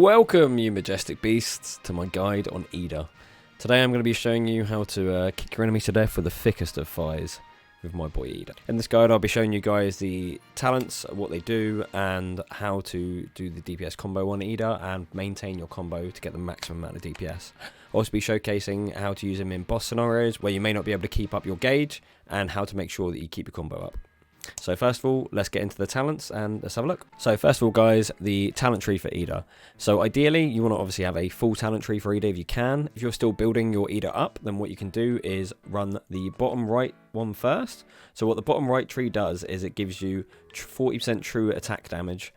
Welcome, you majestic beasts, to my guide on Iida. Today I'm going to be showing you how to kick your enemy to death with the thickest of fires with my boy Iida. In this guide I'll be showing you guys the talents, what they do, and how to do the DPS combo on Iida and maintain your combo to get the maximum amount of DPS. I'll also be showcasing how to use him in boss scenarios where you may not be able to keep up your gauge and how to make sure that you keep your combo up. So first of all, let's get into the talents and let's have a look. So first of all, guys, the talent tree for Iida. So ideally, you want to obviously have a full talent tree for Iida if you can. If you're still building your Iida up, then what you can do is run the bottom right one first. So what the bottom right tree does is it gives you 40% true attack damage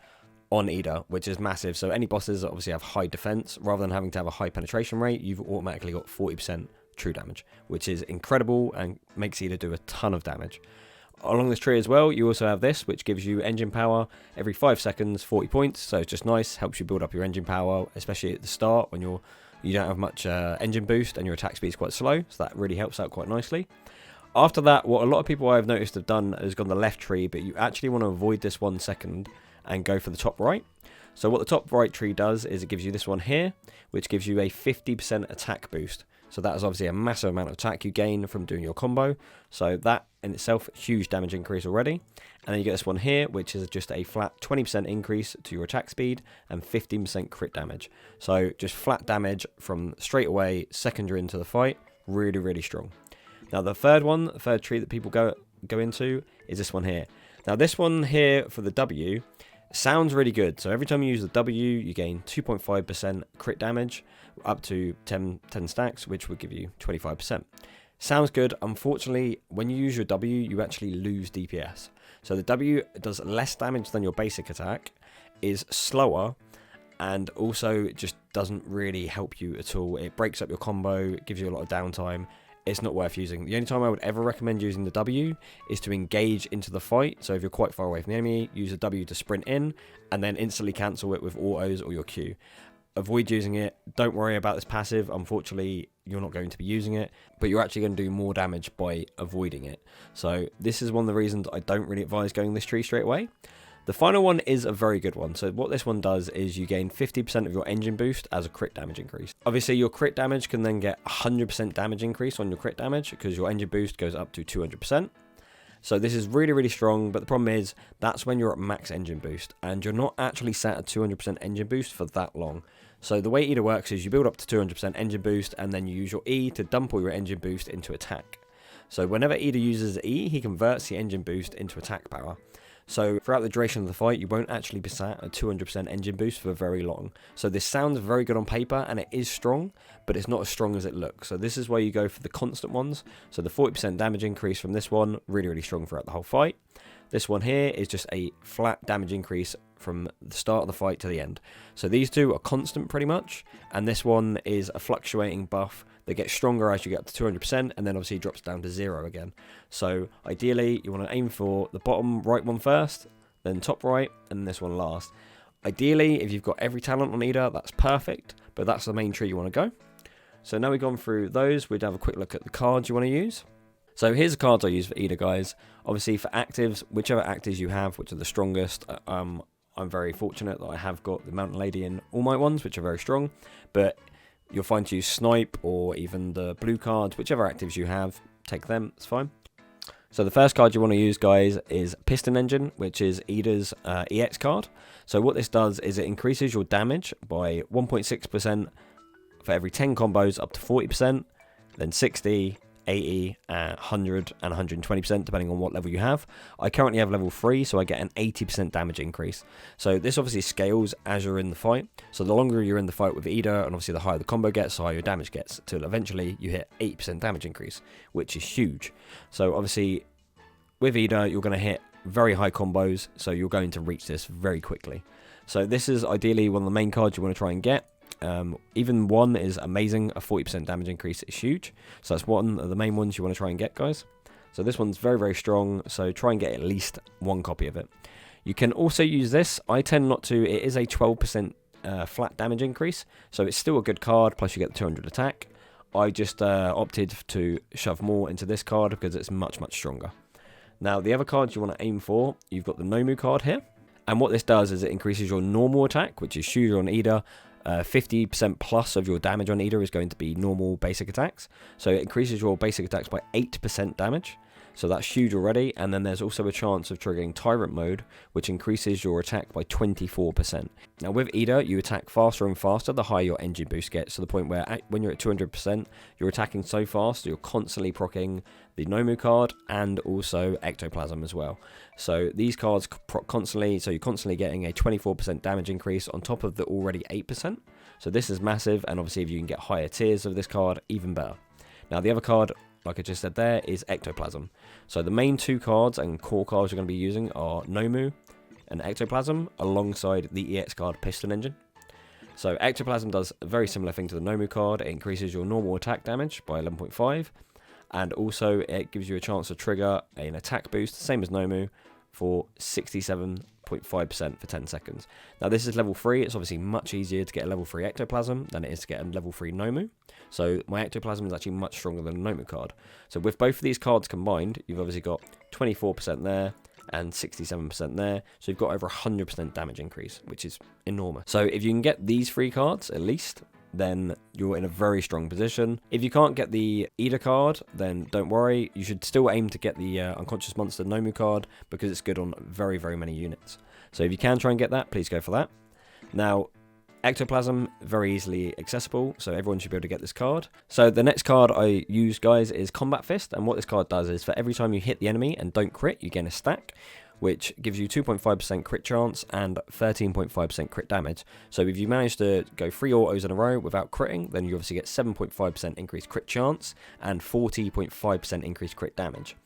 on Iida, which is massive. So any bosses that obviously have high defense, rather than having to have a high penetration rate, you've automatically got 40% true damage, which is incredible and makes Iida do a ton of damage. Along this tree as well, you also have this, which gives you engine power every 5 seconds, 40 points. So it's just nice, helps you build up your engine power, especially at the start when you don't have much engine boost and your attack speed is quite slow. So that really helps out quite nicely. After that, what a lot of people I've noticed have done is gone the left tree, but you actually want to avoid this 1 second and go for the top right. So what the top right tree does is it gives you this one here, which gives you a 50% attack boost. So that is obviously a massive amount of attack you gain from doing your combo. So that in itself, huge damage increase already. And then you get this one here, which is just a flat 20% increase to your attack speed and 15% crit damage. So just flat damage from straight away, second you're into the fight. Really, really strong. Now the third tree that people go into is this one here. Now this one here for the W sounds really good. So every time you use the W, you gain 2.5% crit damage up to 10 stacks, which would give you 25%. Sounds good. Unfortunately, when you use your W, you actually lose DPS. So the W does less damage than your basic attack, is slower, and also just doesn't really help you at all. It breaks up your combo, gives you a lot of downtime. It's not worth using. The only time I would ever recommend using the W is to engage into the fight. So if you're quite far away from the enemy, use the W to sprint in and then instantly cancel it with autos or your Q. Avoid using it. Don't worry about this passive. Unfortunately, you're not going to be using it, but you're actually going to do more damage by avoiding it. So this is one of the reasons I don't really advise going this tree straight away. The final one is a very good one. So what this one does is you gain 50% of your engine boost as a crit damage increase. Obviously, your crit damage can then get 100% damage increase on your crit damage because your engine boost goes up to 200%. So this is really, really strong, but the problem is that's when you're at max engine boost and you're not actually set at 200% engine boost for that long. So the way Iida works is you build up to 200% engine boost and then you use your E to dump all your engine boost into attack. So whenever Iida uses E, he converts the engine boost into attack power. So throughout the duration of the fight, you won't actually be sat at 200% engine boost for very long. So this sounds very good on paper, and it is strong, but it's not as strong as it looks. So this is where you go for the constant ones. So the 40% damage increase from this one, really, really strong throughout the whole fight. This one here is just a flat damage increase from the start of the fight to the end. So these two are constant pretty much, and this one is a fluctuating buff that gets stronger as you get up to 200%, and then obviously drops down to 0 again. So ideally, you want to aim for the bottom right one first, then top right, and this one last. Ideally, if you've got every talent on Iida, that's perfect, but that's the main tree you want to go. So now we've gone through those, we'd have a quick look at the cards you want to use. So here's the cards I use for Iida, guys. Obviously for actives, whichever actives you have, which are the strongest, I'm very fortunate that I have got the Mountain Lady in all my ones, which are very strong, but you'll find to use Snipe or even the blue cards, whichever actives you have, take them, it's fine. So the first card you want to use, guys, is Piston Engine, which is Iida's EX card. So what this does is it increases your damage by 1.6% for every 10 combos up to 40%, then 60, 80, 100 and 120% depending on what level you have. I currently have level 3, so I get an 80% damage increase. So this obviously scales as you're in the fight. So the longer you're in the fight with Iida, and obviously the higher the combo gets, the higher your damage gets, till eventually you hit 8% damage increase, which is huge. So obviously with Iida, you're going to hit very high combos, so you're going to reach this very quickly. So this is ideally one of the main cards you want to try and get. Even one is amazing. A 40% damage increase is huge. So that's one of the main ones you want to try and get, guys. So this one's very, very strong. So try and get at least one copy of it. You can also use this. I tend not to. It is a 12% flat damage increase. So it's still a good card. Plus you get the 200 attack. I just opted to shove more into this card because it's much, much stronger. Now the other cards you want to aim for, you've got the Nomu card here. And what this does is it increases your normal attack, which is huge on Iida, 50% plus of your damage on Iida is going to be normal basic attacks. So it increases your basic attacks by 8% damage. So that's huge already. And then there's also a chance of triggering Tyrant mode, which increases your attack by 24%. Now with Iida, you attack faster and faster the higher your engine boost gets, to the point where when you're at 200%, you're attacking so fast that you're constantly proccing the Nomu card and also Ectoplasm as well. So these cards proc constantly, so you're constantly getting a 24% damage increase on top of the already 8%. So this is massive, and obviously if you can get higher tiers of this card, even better. Now the other card, like I just said there, is Ectoplasm. So the main two cards and core cards you're going to be using are Nomu and Ectoplasm, alongside the EX card Piston Engine. So Ectoplasm does a very similar thing to the Nomu card. It increases your normal attack damage by 11.5, and also it gives you a chance to trigger an attack boost, same as Nomu, for 67.5% for 10 seconds. Now this is level 3. It's obviously much easier to get a level 3 Ectoplasm than it is to get a level 3 Nomu. So my Ectoplasm is actually much stronger than a Nomu card. So with both of these cards combined, you've obviously got 24% there and 67% there. So you've got over 100% damage increase, which is enormous. So if you can get these 3 cards at least, then you're in a very strong position. If you can't get the Iida card, then don't worry. You should still aim to get the Unconscious Monster Nomu card, because it's good on very, very many units. So if you can try and get that, please go for that. Now, Ectoplasm, very easily accessible, so everyone should be able to get this card. So the next card I use, guys, is Combat Fist, and what this card does is for every time you hit the enemy and don't crit, you gain a stack, which gives you 2.5% crit chance and 13.5% crit damage. So if you manage to go 3 autos in a row without critting, then you obviously get 7.5% increased crit chance and 40.5% increased crit damage.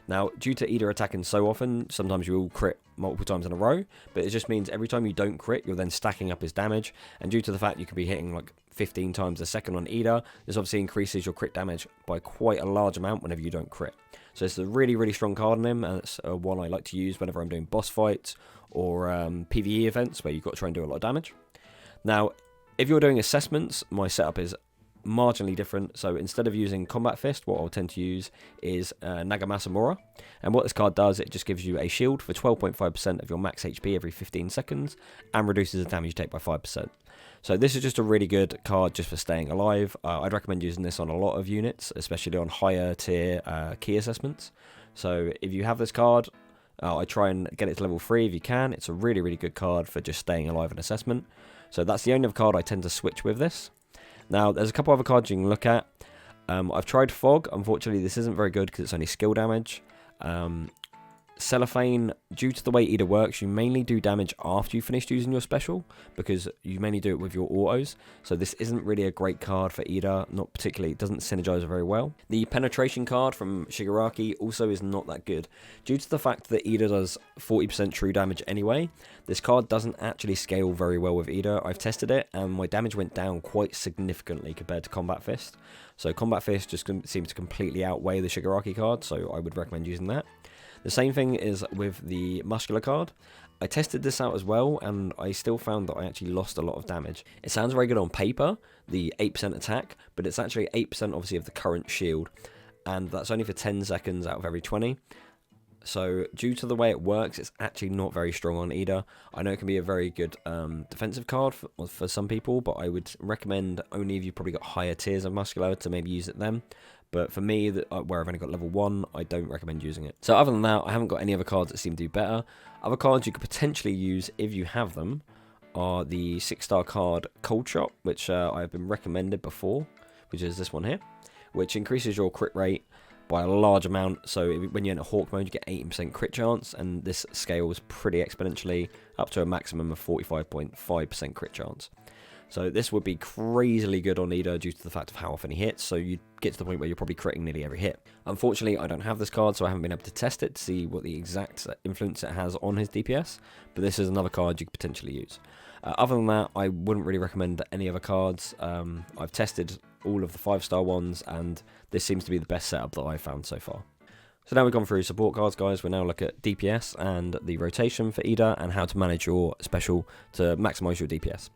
Now, due to Iida attacking so often, sometimes you will crit multiple times in a row, but it just means every time you don't crit, you're then stacking up his damage, and due to the fact you could be hitting like 15 times a second on Iida, this obviously increases your crit damage by quite a large amount whenever you don't crit. So it's a really, really strong card on him, and it's one I like to use whenever I'm doing boss fights or PvE events where you've got to try and do a lot of damage. Now, if you're doing assessments, my setup is marginally different. So instead of using Combat Fist, what I'll tend to use is Nagamasamura. And what this card does, it just gives you a shield for 12.5% of your max HP every 15 seconds and reduces the damage you take by 5%. So this is just a really good card just for staying alive. I'd recommend using this on a lot of units, especially on higher tier key assessments. So if you have this card, I try and get it to level 3 if you can. It's a really, really good card for just staying alive in assessment. So that's the only other card I tend to switch with this. Now, there's a couple other cards you can look at. I've tried Fog. Unfortunately, this isn't very good because it's only skill damage. Cellophane, due to the way Iida works, you mainly do damage after you finished using your special, because you mainly do it with your autos. So this isn't really a great card for Iida, not particularly, it doesn't synergize very well. The penetration card from Shigaraki also is not that good. Due to the fact that Iida does 40% true damage anyway, this card doesn't actually scale very well with Iida. I've tested it and my damage went down quite significantly compared to Combat Fist. So Combat Fist just seems to completely outweigh the Shigaraki card, so I would recommend using that. The same thing is with the Muscular card. I tested this out as well, and I still found that I actually lost a lot of damage. It sounds very good on paper, the 8% attack, but it's actually 8% obviously of the current shield, and that's only for 10 seconds out of every 20. So due to the way it works, it's actually not very strong on Iida. I know it can be a very good defensive card for some people, but I would recommend only if you've probably got higher tiers of Muscular to maybe use it then. But for me, where I've only got level 1, I don't recommend using it. So other than that, I haven't got any other cards that seem to do better. Other cards you could potentially use if you have them are the 6-star card Cold Shot, which I've been recommended before, which is this one here, which increases your crit rate by a large amount. So when you're in a Hawk mode, you get 18% crit chance, and this scales pretty exponentially up to a maximum of 45.5% crit chance. So this would be crazily good on Iida due to the fact of how often he hits, so you get to the point where you're probably critting nearly every hit. Unfortunately, I don't have this card, so I haven't been able to test it to see what the exact influence it has on his DPS, but this is another card you could potentially use. Other than that, I wouldn't really recommend any other cards. I've tested all of the 5-star ones, and this seems to be the best setup that I've found so far. So now we've gone through support cards, guys. We'll now look at DPS and the rotation for Iida and how to manage your special to maximize your DPS.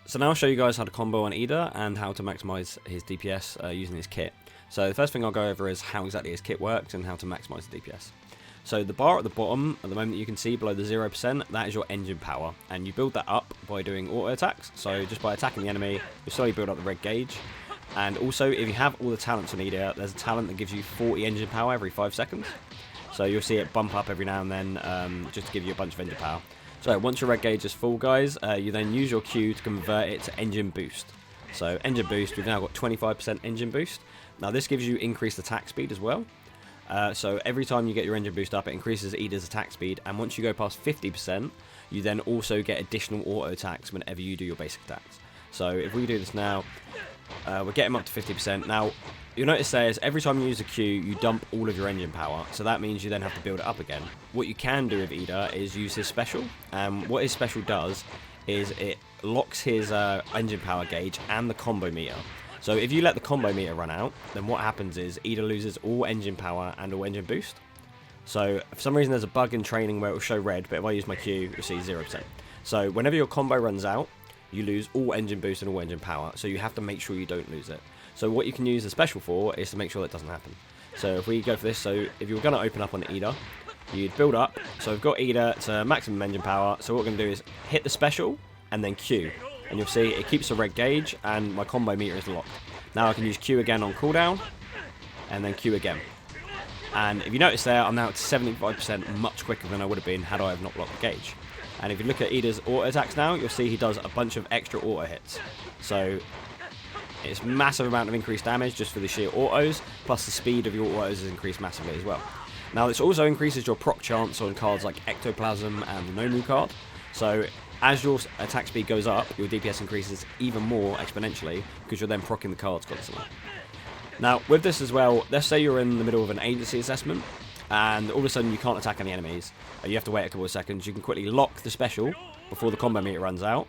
So now I'll show you guys how to combo on Iida and how to maximize his DPS using his kit. So the first thing I'll go over is how exactly his kit works and how to maximize the DPS. So the bar at the bottom, at the moment you can see below the 0%, that is your engine power. And you build that up by doing auto attacks. So just by attacking the enemy, you slowly build up the red gauge. And also, if you have all the talents on Iida, there's a talent that gives you 40 engine power every 5 seconds. So you'll see it bump up every now and then, just to give you a bunch of engine power. So once your red gauge is full, guys, you then use your Q to convert it to engine boost. So engine boost, we've now got 25% engine boost. Now this gives you increased attack speed as well. So every time you get your engine boost up, it increases Iida's attack speed. And once you go past 50%, you then also get additional auto attacks whenever you do your basic attacks. So if we do this now, we're getting up to 50%. Now, you'll notice there is every time you use a Q, you dump all of your engine power. So that means you then have to build it up again. What you can do with Iida is use his special. What his special does is it locks his engine power gauge and the combo meter. So if you let the combo meter run out, then what happens is Iida loses all engine power and all engine boost. So for some reason there's a bug in training where it will show red, but if I use my Q, you'll see 0%. So whenever your combo runs out, you lose all engine boost and all engine power. So you have to make sure you don't lose it. So what you can use the special for is to make sure that doesn't happen. So if we go for this, so if you were going to open up on Iida, you'd build up. So we've got Iida to maximum engine power. So what we're going to do is hit the special and then Q. And you'll see it keeps the red gauge and my combo meter is locked. Now I can use Q again on cooldown and then Q again. And if you notice there, I'm now at 75% much quicker than I would have been had I have not locked the gauge. And if you look at Iida's auto attacks now, you'll see he does a bunch of extra auto hits. So it's massive amount of increased damage just for the sheer autos, plus the speed of your autos is increased massively as well. Now this also increases your proc chance on cards like Ectoplasm and the Nomu card. So as your attack speed goes up, your DPS increases even more exponentially because you're then proccing the cards constantly. Now with this as well, let's say you're in the middle of an agency assessment and all of a sudden you can't attack any enemies. You have to wait a couple of seconds. You can quickly lock the special before the combo meter runs out.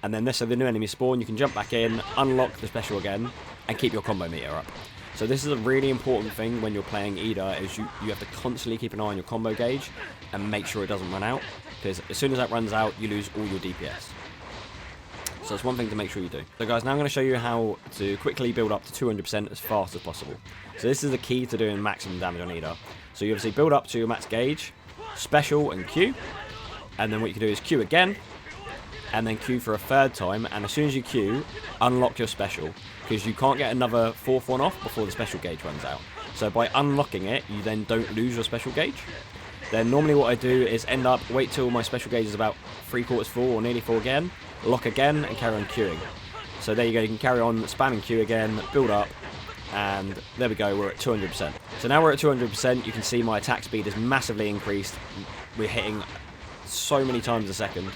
And then so the new enemy spawn, you can jump back in, unlock the special again, and keep your combo meter up. So this is a really important thing when you're playing Iida, is you have to constantly keep an eye on your combo gauge and make sure it doesn't run out. Because as soon as that runs out, you lose all your DPS. So that's one thing to make sure you do. So guys, now I'm going to show you how to quickly build up to 200% as fast as possible. So this is the key to doing maximum damage on Iida. So you obviously build up to your max gauge, special and Q, and then what you can do is Q again, and then Q for a third time, and as soon as you Q, unlock your special, because you can't get another fourth one off before the special gauge runs out. So by unlocking it, you then don't lose your special gauge. Then normally what I do is end up, wait till my special gauge is about 3/4 full or nearly full again, lock again, and carry on queuing. So there you go, you can carry on spamming Q again, build up, and there we go, we're at 200%. So now we're at 200%, you can see my attack speed is massively increased. We're hitting so many times a second,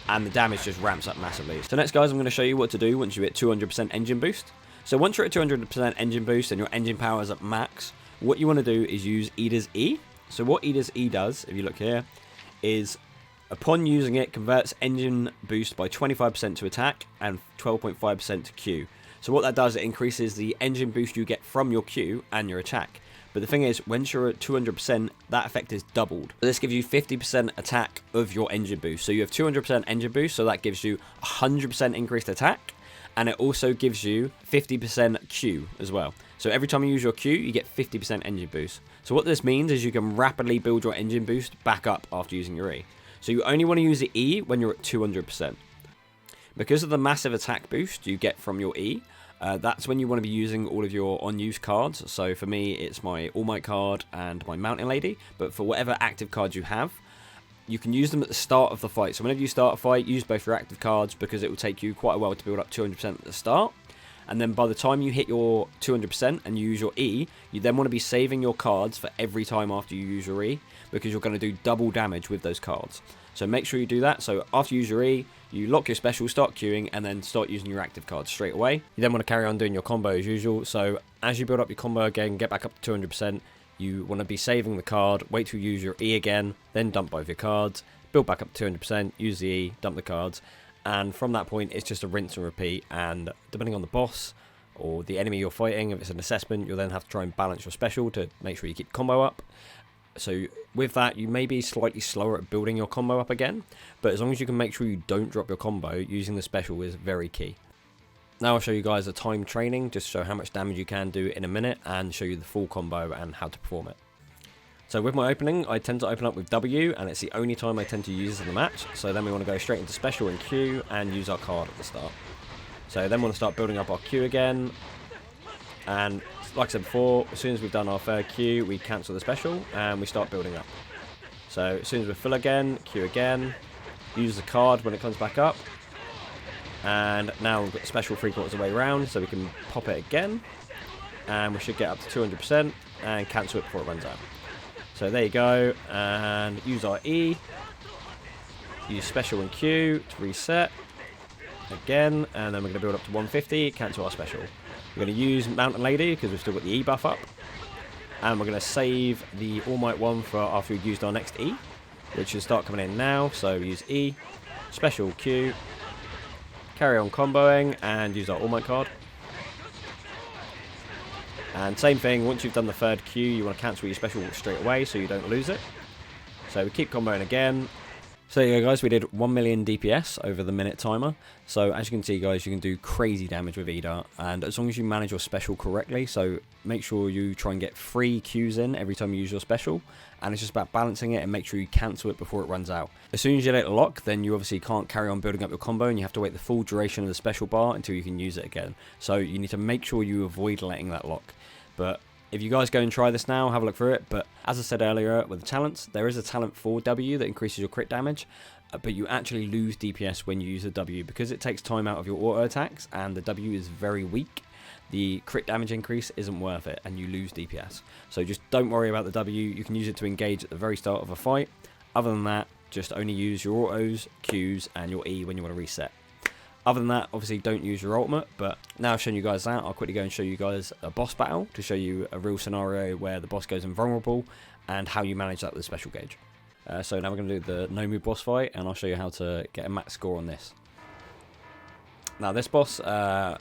and the damage just ramps up massively. So next guys, I'm going to show you what to do once you hit 200% engine boost. So once you're at 200% engine boost and your engine power is at max, what you want to do is use Iida's E. So what Iida's E does, if you look here, is upon using it, converts engine boost by 25% to attack and 12.5% to Q. So what that does, it increases the engine boost you get from your Q and your attack. But the thing is, once you're at 200%, that effect is doubled. So this gives you 50% attack of your engine boost. So you have 200% engine boost, so that gives you 100% increased attack. And it also gives you 50% Q as well. So every time you use your Q, you get 50% engine boost. So what this means is you can rapidly build your engine boost back up after using your E. So you only want to use the E when you're at 200%. Because of the massive attack boost you get from your E, that's when you want to be using all of your on-use cards. So for me, it's my All Might card and my Mountain Lady. But for whatever active cards you have, you can use them at the start of the fight. So whenever you start a fight, use both your active cards because it will take you quite a while to build up 200% at the start. And then by the time you hit your 200% and you use your E, you then want to be saving your cards for every time after you use your E, because you're going to do double damage with those cards. So make sure you do that. So after you use your E, you lock your special, start queuing, and then start using your active cards straight away. You then want to carry on doing your combo as usual. So as you build up your combo again, get back up to 200%, you want to be saving the card, wait till you use your E again, then dump both your cards, build back up to 200%, use the E, dump the cards, and from that point it's just a rinse and repeat. And depending on the boss or the enemy you're fighting, if it's an assessment, you'll then have to try and balance your special to make sure you keep combo up. So with that, you may be slightly slower at building your combo up again, but as long as you can make sure you don't drop your combo, using the special is very key. Now I'll show you guys a time training, just to show how much damage you can do in a minute and show you the full combo and how to perform it. So with my opening, I tend to open up with W, and it's the only time I tend to use this in the match. So then we want to go straight into special and Q and use our card at the start. So then we want to start building up our Q again. And like I said before, as soon as we've done our third Q, we cancel the special and we start building up. So as soon as we're full again, Q again, use the card when it comes back up. And now we've got the special 3/4 of the way around, so we can pop it again. And we should get up to 200% and cancel it before it runs out. So there you go, and use our E, use special and Q to reset again, and then we're going to build up to 150, cancel our special. We're going to use Mountain Lady because we've still got the E buff up, and we're going to save the All Might one for after we've used our next E, which should start coming in now. So use E, special Q, carry on comboing, and use our All Might card. And same thing, once you've done the third Q, you want to cancel your special straight away so you don't lose it. So we keep comboing again. So there you go, guys, we did 1 million DPS over the minute timer. So as you can see, guys, you can do crazy damage with Iida, and as long as you manage your special correctly, so make sure you try and get 3 Qs in every time you use your special, and it's just about balancing it and make sure you cancel it before it runs out. As soon as you let it lock, then you obviously can't carry on building up your combo, and you have to wait the full duration of the special bar until you can use it again. So you need to make sure you avoid letting that lock. But if you guys go and try this now, have a look through it. But as I said earlier with the talents, there is a talent for W that increases your crit damage, but you actually lose DPS when you use the W because it takes time out of your auto attacks, and the W is very weak. The crit damage increase isn't worth it, and you lose DPS. So just don't worry about the W. You can use it to engage at the very start of a fight. Other than that, just only use your autos, Qs, and your E when you want to reset. Other than that, obviously don't use your ultimate, but now I've shown you guys that, I'll quickly go and show you guys a boss battle to show you a real scenario where the boss goes invulnerable and how you manage that with special gauge. So now we're going to do the Nomu boss fight, and I'll show you how to get a max score on this. Now this boss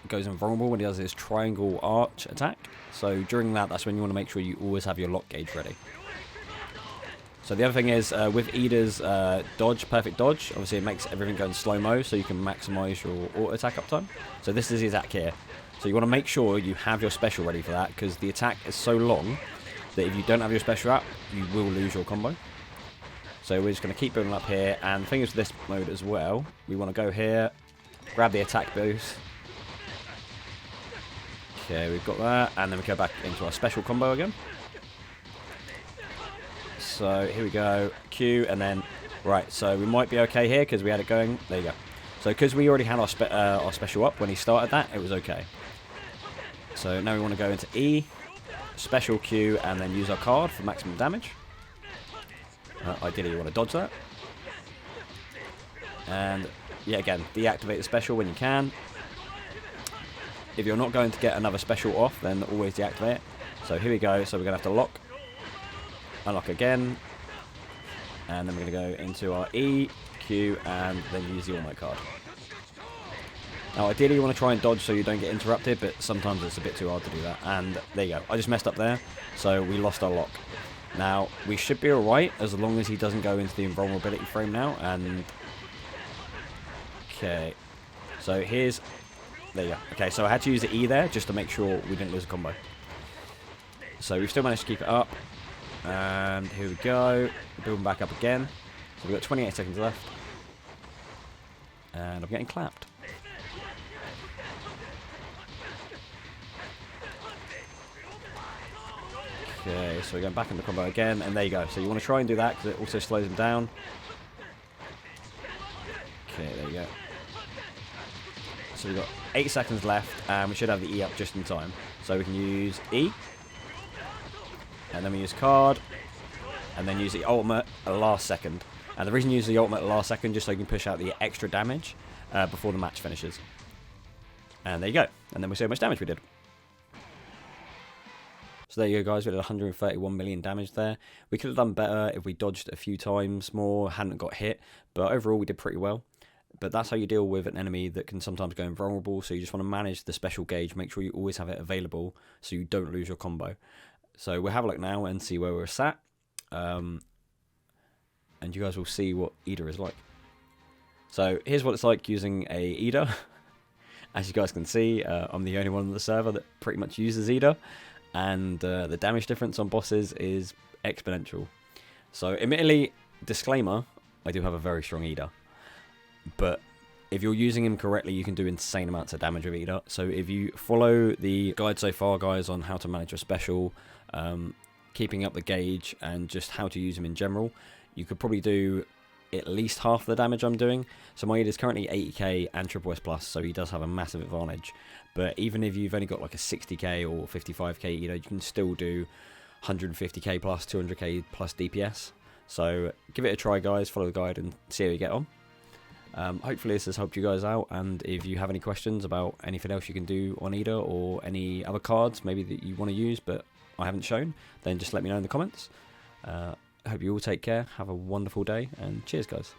goes invulnerable when he does his triangle arch attack, so during that, that's when you want to make sure you always have your lock gauge ready. So the other thing is, with Iida's dodge, perfect dodge, obviously it makes everything go in slow-mo, so you can maximise your auto attack uptime. So this is the attack here. So you want to make sure you have your special ready for that, because the attack is so long that if you don't have your special up, you will lose your combo. So we're just going to keep building up here, and the thing is with this mode as well, we want to go here, grab the attack boost. Okay, we've got that, and then we go back into our special combo again. So here we go, Q, and then, right, so we might be okay here because we had it going. There you go. So because we already had our special up when he started that, it was okay. So now we want to go into E, special Q, and then use our card for maximum damage. Ideally you want to dodge that. And, yeah, again, deactivate the special when you can. If you're not going to get another special off, then always deactivate it. So here we go, so we're going to have to lock. Unlock again, and then we're going to go into our E, Q, and then use the All Might card. Now ideally you want to try and dodge so you don't get interrupted, but sometimes it's a bit too hard to do that, and there you go. I just messed up there, so we lost our lock. Now we should be alright as long as he doesn't go into the invulnerability frame now, and okay, so here's, there you go. Okay, so I had to use the E there just to make sure we didn't lose a combo. So we've still managed to keep it up. And here we go, building back up again. So we've got 28 seconds left. And I'm getting clapped. Okay, so we're going back in the combo again, and there you go. So you want to try and do that because it also slows them down. Okay, there you go. So we've got 8 seconds left, and we should have the E up just in time. So we can use E. And then we use card, and then use the ultimate at the last second. And the reason you use the ultimate at the last second, just so you can push out the extra damage before the match finishes. And there you go. And then we see how much damage we did. So there you go, guys. We did 131 million damage there. We could have done better if we dodged a few times more, hadn't got hit. But overall, we did pretty well. But that's how you deal with an enemy that can sometimes go invulnerable. So you just want to manage the special gauge. Make sure you always have it available so you don't lose your combo. So we'll have a look now and see where we're sat. And you guys will see what Iida is like. So here's what it's like using a Iida. As you guys can see, I'm the only one on the server that pretty much uses Iida. And the damage difference on bosses is exponential. So admittedly, disclaimer, I do have a very strong Iida, but if you're using him correctly, you can do insane amounts of damage with Iida. So if you follow the guide so far, guys, on how to manage your special, keeping up the gauge, and just how to use him in general, you could probably do at least half the damage I'm doing. So my Iida is currently 80k and Triple S plus, so he does have a massive advantage. But even if you've only got like a 60k or 55k Iida, you can still do 150k plus, 200k plus DPS. So give it a try, guys. Follow the guide and see how you get on. Hopefully this has helped you guys out, and if you have any questions about anything else you can do on Iida or any other cards maybe that you want to use but I haven't shown, then just let me know in the comments. I hope you all take care, have a wonderful day, and cheers, guys.